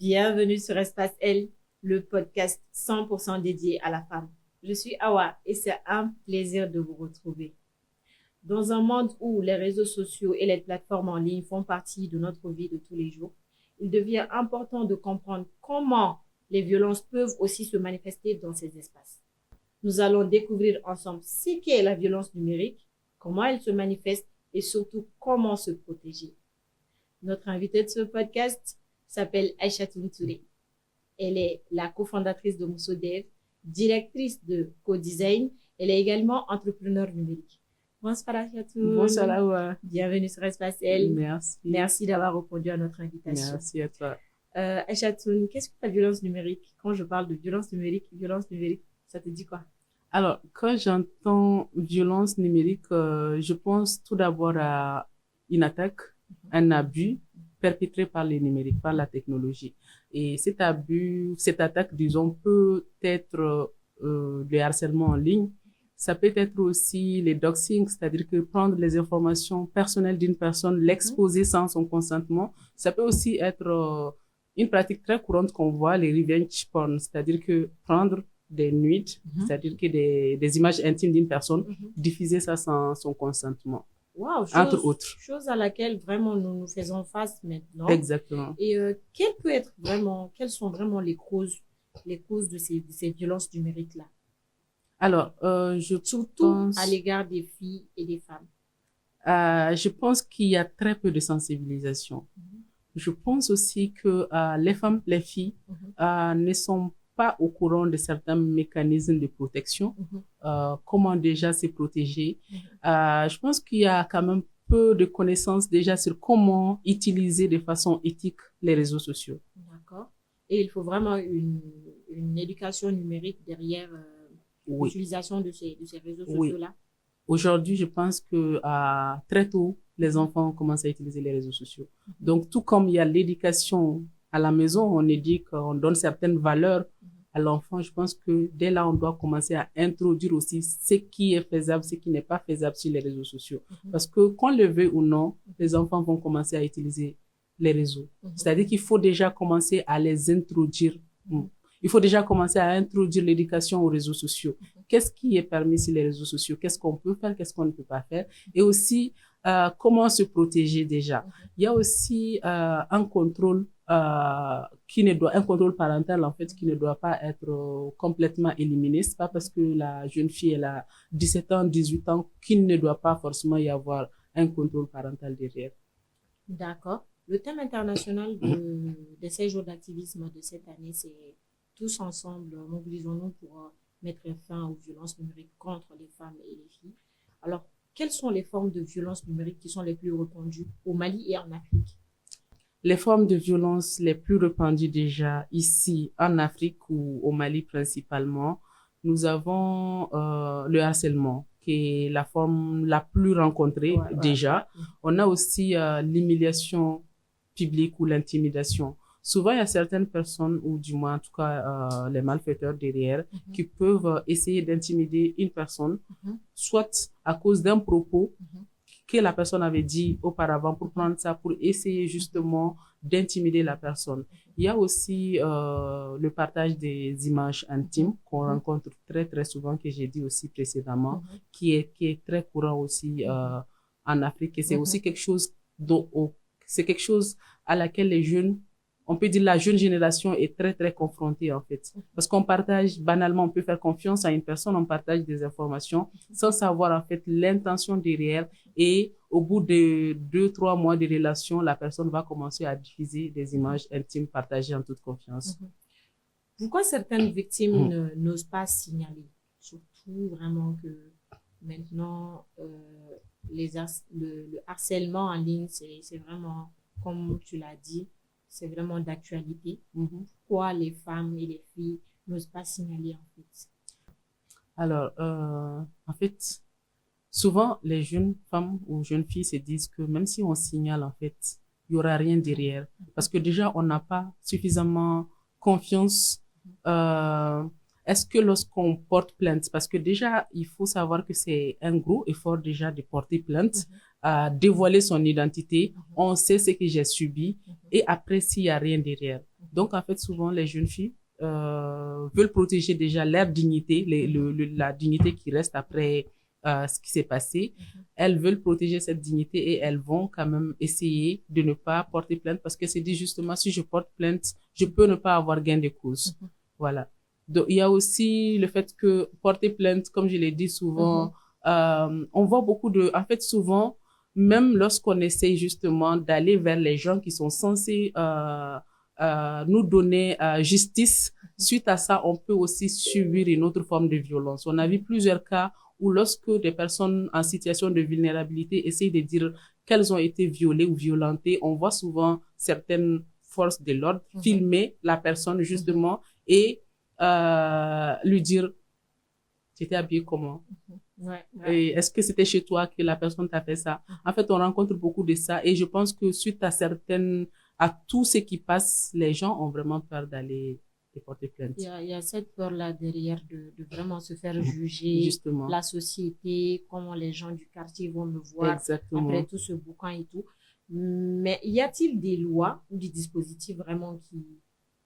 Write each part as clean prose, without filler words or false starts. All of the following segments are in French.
Bienvenue sur Espace L, le podcast 100% dédié à la femme. Je suis Awa et c'est un plaisir de vous retrouver. Dans un monde où les réseaux sociaux et les plateformes en ligne font partie de notre vie de tous les jours, il devient important de comprendre comment les violences peuvent aussi se manifester dans ces espaces. Nous allons découvrir ensemble ce qu'est la violence numérique, comment elle se manifeste et surtout comment se protéger. Notre invitée de ce podcast s'appelle Aïchatoun Touré. Elle est la cofondatrice de Moussodev, directrice de Co-Design. Elle est également entrepreneur numérique. Bonsoir Aïchatoun. Bonsoir Awa. Bienvenue sur Espace L. Merci. Merci d'avoir répondu à notre invitation. Merci à toi. Aïchatoun, qu'est-ce que la violence numérique? Quand je parle de violence numérique, ça te dit quoi? Alors, quand j'entends violence numérique, je pense tout d'abord à une attaque, un abus perpétré par les numériques, par la technologie. Et cet abus, cette attaque, disons, peut être le harcèlement en ligne. Ça peut être aussi les doxing, c'est-à-dire que prendre les informations personnelles d'une personne, l'exposer sans son consentement. Ça peut aussi être une pratique très courante qu'on voit, les revenge porn, c'est-à-dire que prendre des nudes, c'est-à-dire que des images intimes d'une personne, diffuser ça sans son consentement. Wow, entre autres. Chose à laquelle vraiment nous faisons face maintenant. Exactement. Et quelles sont vraiment les causes de ces violences numériques-là? Alors, surtout à l'égard des filles et des femmes. Je pense qu'il y a très peu de sensibilisation. Je pense aussi que les femmes, les filles ne sont pas au courant de certains mécanismes de protection, comment déjà se protéger. Je pense qu'il y a quand même peu de connaissances déjà sur comment utiliser de façon éthique les réseaux sociaux. D'accord. Et il faut vraiment une éducation numérique derrière l'utilisation de ces réseaux sociaux-là. Aujourd'hui, je pense que très tôt, les enfants commencent à utiliser les réseaux sociaux. Donc, tout comme il y a l'éducation à la maison, on éduque, on donne certaines valeurs à l'enfant. Je pense que dès là, on doit commencer à introduire aussi ce qui est faisable, ce qui n'est pas faisable sur les réseaux sociaux. Parce que qu'on le veuille ou non, les enfants vont commencer à utiliser les réseaux. C'est-à-dire qu'il faut déjà commencer à les introduire. Il faut déjà commencer à introduire l'éducation aux réseaux sociaux. Qu'est-ce qui est permis sur les réseaux sociaux? Qu'est-ce qu'on peut faire? Qu'est-ce qu'on ne peut pas faire? Et aussi, comment se protéger déjà? Il y a aussi un contrôle un contrôle parental en fait qui ne doit pas être complètement éliminé. C'est pas parce que la jeune fille elle a 17 ans, 18 ans qu'il ne doit pas forcément y avoir un contrôle parental derrière. D'accord. Le thème international de ces jours d'activisme de cette année, c'est tous ensemble, mobilisons-nous pour mettre fin aux violences numériques contre les femmes et les filles. Alors, quelles sont les formes de violences numériques qui sont les plus répandues au Mali et en Afrique? Les formes de violence les plus répandues déjà ici en Afrique ou au Mali principalement, nous avons le harcèlement qui est la forme la plus rencontrée déjà. On a aussi l'humiliation publique ou l'intimidation. Souvent, il y a certaines personnes, ou du moins en tout cas les malfaiteurs derrière, qui peuvent essayer d'intimider une personne, soit à cause d'un propos que la personne avait dit auparavant pour prendre ça, pour essayer justement d'intimider la personne. Il y a aussi le partage des images intimes qu'on rencontre très très souvent, que j'ai dit aussi précédemment, qui est très courant aussi en Afrique. Et c'est aussi quelque chose à laquelle les jeunes, on peut dire la jeune génération est très très confrontée en fait. Parce qu'on partage banalement, on peut faire confiance à une personne, on partage des informations sans savoir en fait l'intention derrière. Et au bout de 2-3 mois de relation, la personne va commencer à diffuser des images intimes partagées en toute confiance. Pourquoi certaines victimes n'osent pas signaler? Surtout vraiment que maintenant, le harcèlement en ligne, c'est vraiment, comme tu l'as dit, c'est vraiment d'actualité. Pourquoi les femmes et les filles n'osent pas signaler en fait? Alors, en fait, souvent les jeunes femmes ou jeunes filles se disent que même si on signale, en fait, il y aura rien derrière. Parce que déjà, on n'a pas suffisamment confiance. Est-ce que lorsqu'on porte plainte, parce que déjà, il faut savoir que c'est un gros effort déjà de porter plainte, dévoiler son identité, on sait ce que j'ai subi, et après, s'il n'y a rien derrière. Donc, en fait, souvent, les jeunes filles veulent protéger déjà leur dignité, la dignité qui reste après ce qui s'est passé. Elles veulent protéger cette dignité et elles vont quand même essayer de ne pas porter plainte parce que c'est dit justement, si je porte plainte, je peux ne pas avoir gain de cause. Voilà. Donc, il y a aussi le fait que porter plainte, comme je l'ai dit souvent, on voit beaucoup en fait, souvent, même lorsqu'on essaye justement d'aller vers les gens qui sont censés nous donner justice, suite à ça, on peut aussi subir une autre forme de violence. On a vu plusieurs cas où lorsque des personnes en situation de vulnérabilité essayent de dire qu'elles ont été violées ou violentées, on voit souvent certaines forces de l'ordre filmer la personne justement et lui dire « tu étais habillée comment ?» Et est-ce que c'était chez toi que la personne t'a fait ça? En fait, on rencontre beaucoup de ça et je pense que suite à tout ce qui passe, les gens ont vraiment peur d'aller porter plainte. Il y a cette peur-là derrière de vraiment se faire juger, justement. La société, comment les gens du quartier vont me voir Exactement. Après tout ce boucan et tout. Mais y a-t-il des lois ou des dispositifs vraiment qui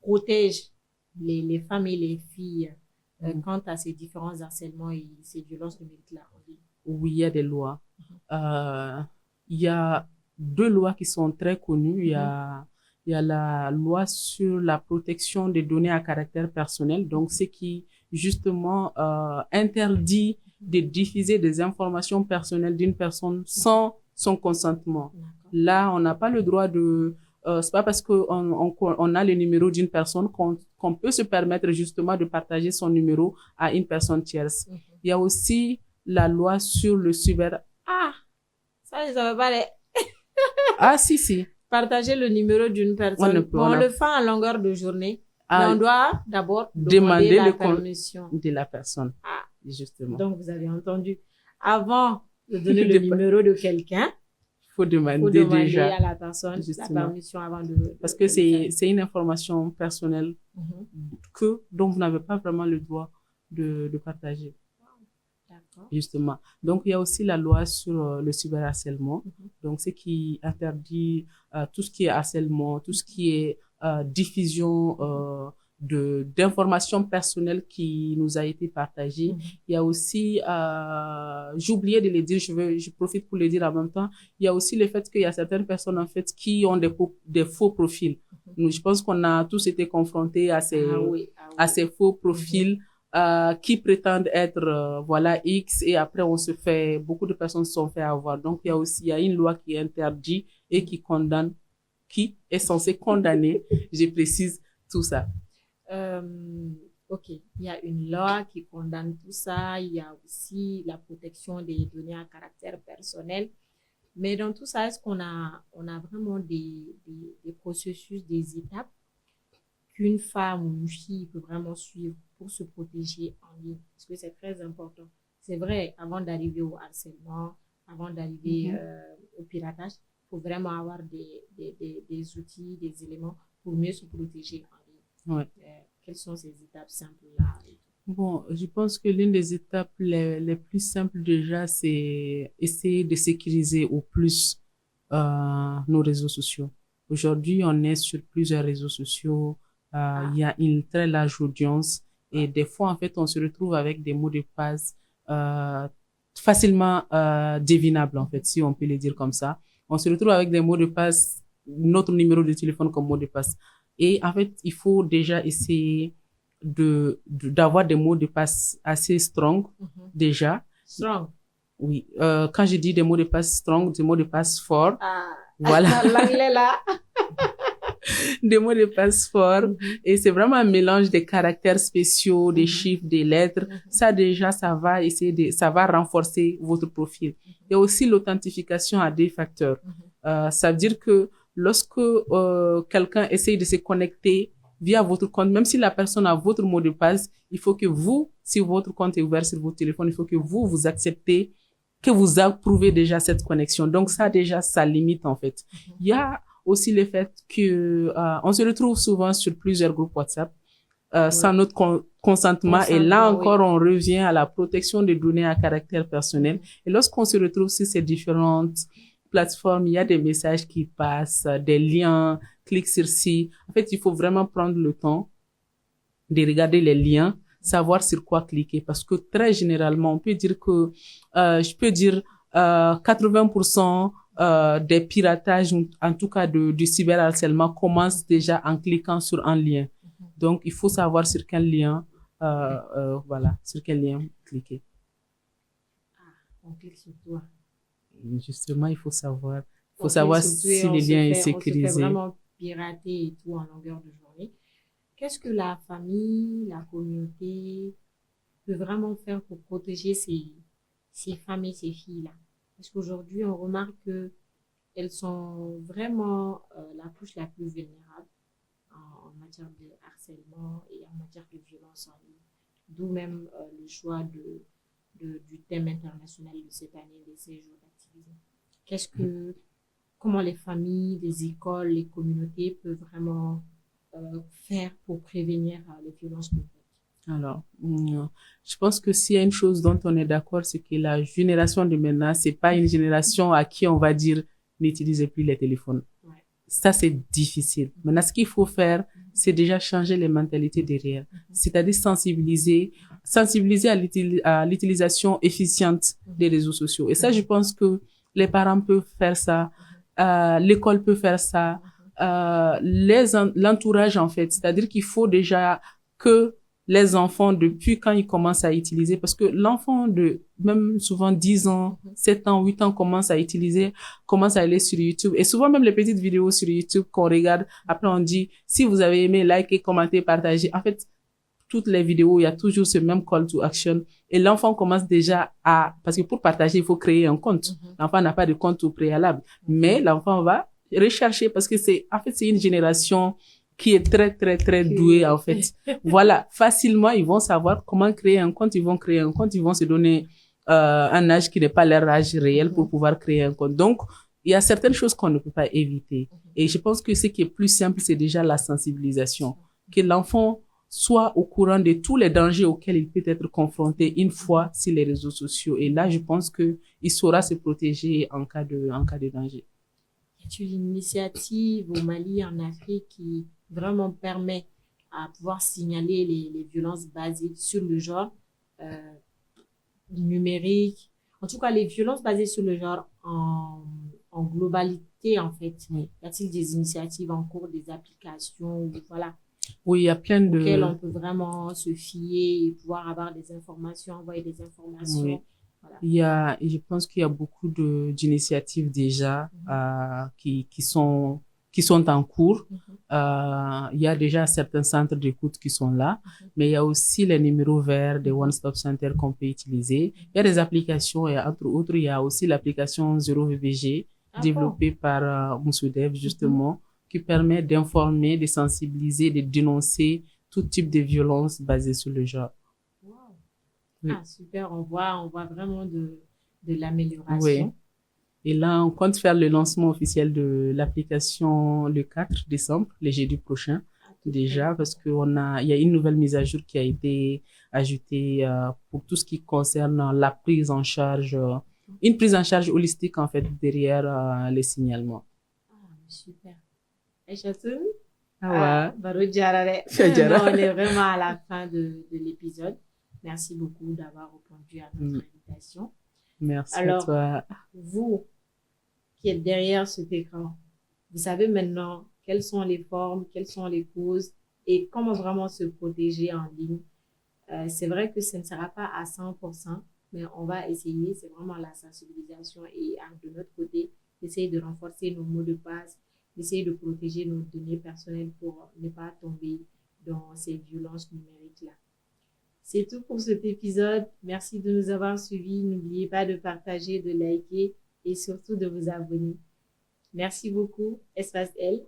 protègent les femmes et les filles quant à ces différents harcèlements et ces violences numériques-là en ligne? Oui, il y a des lois. Il y a 2 lois qui sont très connues. Il y a la loi sur la protection des données à caractère personnel, donc ce qui justement interdit de diffuser des informations personnelles d'une personne sans son consentement. Là, on n'a pas le droit de... c'est pas parce qu'on a le numéro d'une personne qu'on peut se permettre justement de partager son numéro à une personne tierce. Il y a aussi la loi sur le cyber... Ah, ça, je savais pas les... Ah, si. Partager le numéro d'une personne. On le fait en longueur de journée. Mais on doit d'abord demander la permission de la personne. Ah, justement. Donc, vous avez entendu. Avant de donner le numéro de quelqu'un, il faut demander déjà à la personne justement. La permission avant de parce que c'est une information personnelle dont vous n'avez pas vraiment le droit de partager. Justement. Donc, il y a aussi la loi sur le cyberharcèlement. Donc, ce qui interdit tout ce qui est harcèlement, tout ce qui est diffusion d'informations personnelles qui nous a été partagée. Il y a aussi, j'ai oublié de le dire, je profite pour le dire en même temps, il y a aussi le fait qu'il y a certaines personnes, en fait, qui ont des faux profils. Je pense qu'on a tous été confrontés à ces faux profils. Qui prétendent être voilà X et après beaucoup de personnes se sont fait avoir. Donc il y a une loi qui interdit et qui condamne, qui est censée condamner, je précise tout ça. Ok, il y a une loi qui condamne tout ça, il y a aussi la protection des données à caractère personnel. Mais dans tout ça, est-ce qu'on a vraiment des processus, des étapes qu'une femme ou une fille peut vraiment suivre pour se protéger en ligne? Parce que c'est très important. C'est vrai, avant d'arriver au harcèlement, avant d'arriver au piratage, il faut vraiment avoir des outils, des éléments pour mieux se protéger en ligne. Quelles sont ces étapes simples-là? Bon, je pense que l'une des étapes les plus simples déjà, c'est essayer de sécuriser au plus nos réseaux sociaux. Aujourd'hui, on est sur plusieurs réseaux sociaux. Il y a une très large audience et des fois, en fait, on se retrouve avec des mots de passe facilement devinables, en fait, si on peut le dire comme ça. On se retrouve avec des mots de passe, notre numéro de téléphone comme mot de passe. Et en fait, il faut déjà essayer d'avoir des mots de passe assez strong, déjà. Strong? Oui. Quand je dis des mots de passe strong, des mots de passe forts. Voilà. L'anglais là. Des mots de passe forts. Et c'est vraiment un mélange des caractères spéciaux, des chiffres, des lettres. Ça, déjà, ça va renforcer votre profil. Il y a aussi l'authentification à 2 facteurs. Ça veut dire que lorsque quelqu'un essaye de se connecter via votre compte, même si la personne a votre mot de passe, il faut que vous, si votre compte est ouvert sur votre téléphone, il faut que vous acceptez, que vous approuvez déjà cette connexion. Donc ça, déjà, ça limite en fait. Il y a aussi le fait que on se retrouve souvent sur plusieurs groupes WhatsApp sans notre consentement. Et là encore, on revient à la protection des données à caractère personnel. Et lorsqu'on se retrouve sur ces différentes plateformes, il y a des messages qui passent, des liens clique sur ci. En fait, il faut vraiment prendre le temps de regarder les liens, savoir sur quoi cliquer. Parce que très généralement, on peut dire que, je peux dire, 80% des piratages, en tout cas du cyberharcèlement, commencent déjà en cliquant sur un lien. Donc, il faut savoir sur quel lien, voilà, sur quel lien cliquer. On clique sur toi. Justement, il faut savoir On clique sur si toi, le lien est on se fait sécurisé. vraiment pirater et tout en longueur de journée. Qu'est-ce que la famille, la communauté peut vraiment faire pour protéger ces femmes et ces filles-là? Parce qu'aujourd'hui, on remarque que elles sont vraiment la couche la plus vulnérable en matière de harcèlement et en matière de violence en ligne. D'où même le choix du thème international de cette année des 16 jours d'activisme. Comment les familles, les écoles, les communautés peuvent vraiment faire pour prévenir les violences conjugales? Alors, je pense que s'il y a une chose dont on est d'accord, c'est que la génération de maintenant, c'est pas une génération à qui on va dire n'utilisez plus les téléphones. Ouais. Ça, c'est difficile. Maintenant, ce qu'il faut faire, c'est déjà changer les mentalités derrière. C'est-à-dire sensibiliser à l'utilisation efficiente des réseaux sociaux. Et ça, je pense que les parents peuvent faire ça, l'école peut faire ça, l'entourage, en fait. C'est-à-dire qu'il faut déjà que les enfants, depuis quand ils commencent à utiliser, parce que l'enfant de même souvent 10 ans, 7 ans, 8 ans commence à aller sur YouTube. Et souvent même les petites vidéos sur YouTube qu'on regarde, après on dit, si vous avez aimé, likez, commentez, partagez. En fait, toutes les vidéos, il y a toujours ce même call to action. Et l'enfant commence déjà parce que pour partager, il faut créer un compte. L'enfant n'a pas de compte au préalable. Mais l'enfant va rechercher parce que c'est une génération qui est très, très, très douée, en fait. Voilà. Facilement, ils vont savoir comment créer un compte. Ils vont créer un compte. Ils vont se donner, un âge qui n'est pas leur âge réel pour pouvoir créer un compte. Donc, il y a certaines choses qu'on ne peut pas éviter. Et je pense que ce qui est plus simple, c'est déjà la sensibilisation. Que l'enfant soit au courant de tous les dangers auxquels il peut être confronté une fois sur les réseaux sociaux. Et là, je pense que il saura se protéger en cas de danger. Y a-t-il une initiative au Mali, en Afrique, qui vraiment permet à pouvoir signaler les violences basées sur le genre numérique, en tout cas les violences basées sur le genre en globalité, en fait? Oui. Y a-t-il des initiatives en cours, des applications, voilà, oui, il y a plein auxquelles on peut vraiment se fier et pouvoir avoir des informations, envoyer des informations? Oui. Voilà. Je pense qu'il y a beaucoup d'initiatives déjà qui sont en cours. Il y a déjà certains centres d'écoute qui sont là, mais il y a aussi les numéros verts des one-stop centers qu'on peut utiliser. Il y a des applications et entre autres, il y a aussi l'application Zero VBG développée par Moussoudeb justement, qui permet d'informer, de sensibiliser, de dénoncer tout type de violence basée sur le genre. Oui. Ah, super, on voit vraiment de l'amélioration. Oui. Et là, on compte faire le lancement officiel de l'application le 4 décembre, le jeudi prochain, déjà, parce il y a une nouvelle mise à jour qui a été ajoutée pour tout ce qui concerne la prise en charge, une prise en charge holistique, en fait, derrière les signalements. Ah, super. Aïchatou? Ah, Baro Djarare. On est vraiment à la fin de l'épisode. Merci beaucoup d'avoir répondu à notre invitation. Merci à toi. Vous qui êtes derrière cet écran, vous savez maintenant quelles sont les formes, quelles sont les causes et comment vraiment se protéger en ligne. C'est vrai que ce ne sera pas à 100%, mais on va essayer. C'est vraiment la sensibilisation et de notre côté, essayer de renforcer nos mots de passe, d'essayer de protéger nos données personnelles pour ne pas tomber dans ces violences numériques-là. C'est tout pour cet épisode. Merci de nous avoir suivis. N'oubliez pas de partager, de liker et surtout de vous abonner. Merci beaucoup. Espace Elle,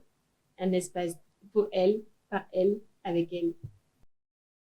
un espace pour elle, par elle, avec elle.